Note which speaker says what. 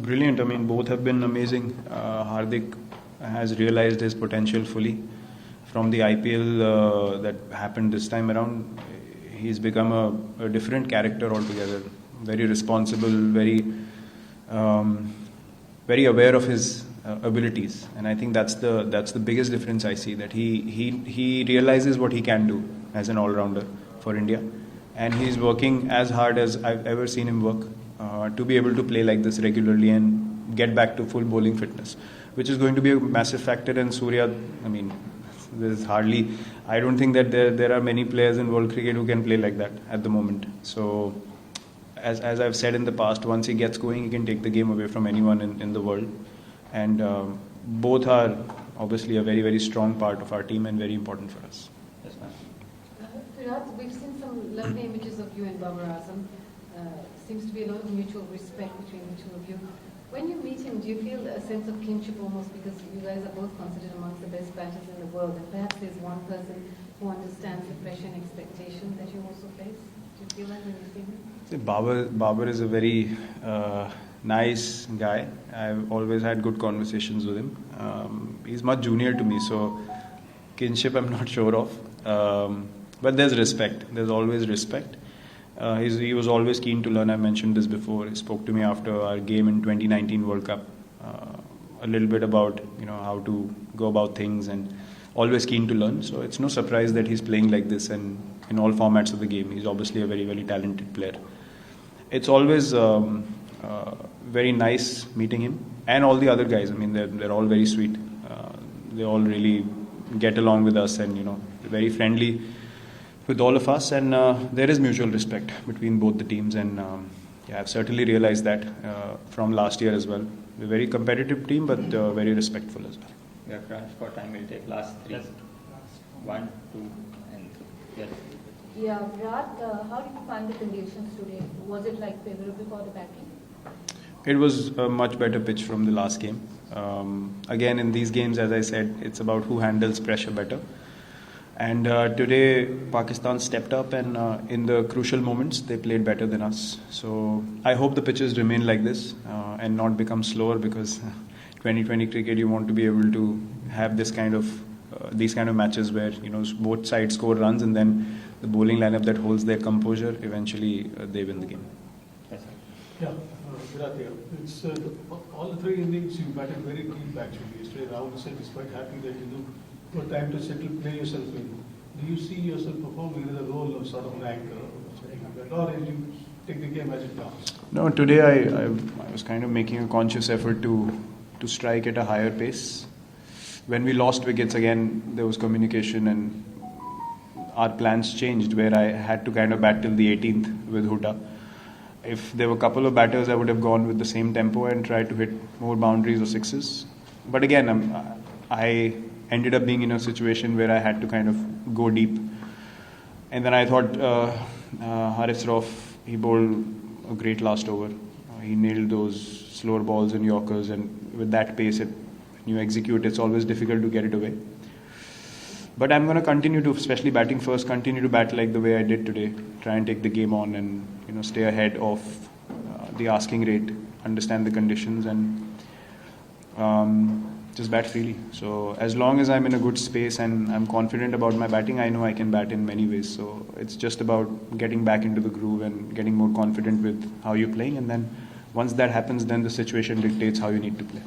Speaker 1: brilliant. I mean, both have been amazing. Hardik has realized his potential fully. From the IPL that happened this time around, he's become a different character altogether. Very responsible, very aware of his abilities, and I think that's the biggest difference I see. That he realizes what he can do as an all-rounder for India, and he's working as hard as I've ever seen him work to be able to play like this regularly and get back to full bowling fitness, which is going to be a massive factor. And Surya, I mean, I don't think that there are many players in world cricket who can play like that at the moment. So as I've said in the past, once he gets going, he can take the game away from anyone in the world. And both are obviously a very, very strong part of our team and very important for us.
Speaker 2: Yes, ma'am.
Speaker 3: Virat, we've seen some lovely images of you and Babar Azam. Seems to be a lot of mutual respect between the two of you. When you meet him, do you feel a sense of kinship almost, because you guys are both considered amongst the best batters in the world, and perhaps there's one person who understands the pressure and expectation that you also face? Do you feel that when you see him?
Speaker 1: See, Babar is a very nice guy. I've always had good conversations with him. He's much junior to me, so kinship I'm not sure of. But there's respect. There's always respect. He was always keen to learn. I mentioned this before. He spoke to me after our game in 2019 World Cup, a little bit about how to go about things, and always keen to learn. So it's no surprise that he's playing like this and in all formats of the game. He's obviously a very, very talented player. It's always very nice meeting him and all the other guys. I mean, they're all very sweet. They all really get along with us, and they're very friendly with all of us, and there is mutual respect between both the teams, and I've certainly realized that from last year as well. We're a very competitive team, but very respectful as well.
Speaker 2: We are crunched for time. We'll take last three. 1, 2, and 3. Yes.
Speaker 4: Yeah, Virat, how did you find the conditions today? Was it favorable for the batting?
Speaker 1: It was a much better pitch from the last game. Again, in these games, as I said, it's about who handles pressure better. And today, Pakistan stepped up, and in the crucial moments, they played better than us. So I hope the pitches remain like this and not become slower, because 2020 cricket, you want to be able to have these kind of matches where both sides score runs, and then the bowling lineup that holds their composure, eventually they win the game.
Speaker 2: Yes, sir.
Speaker 5: Yeah, Virat here. It's all the 3 innings you batted very deep actually. Yesterday Rahul said he's quite happy that you got time to settle, play yourself in. Do you see yourself performing in the role of sort of an anchor or something like that, or will you take the game as it comes?
Speaker 1: No, today I was kind of making a conscious effort to strike at a higher pace. When we lost wickets again, there was communication, and our plans changed, where I had to kind of bat till the 18th with Huda. If there were a couple of batters, I would have gone with the same tempo and tried to hit more boundaries or sixes. But again, I ended up being in a situation where I had to kind of go deep. And then I thought Haris Rauf, he bowled a great last over. He nailed those slower balls and Yorkers, and with that pace, when you execute, it's always difficult to get it away. But I'm going to continue to, especially batting first, continue to bat like the way I did today. Try and take the game on, and stay ahead of the asking rate, understand the conditions, and just bat freely. So as long as I'm in a good space and I'm confident about my batting, I know I can bat in many ways. So it's just about getting back into the groove and getting more confident with how you're playing, and then once that happens, then the situation dictates how you need to play.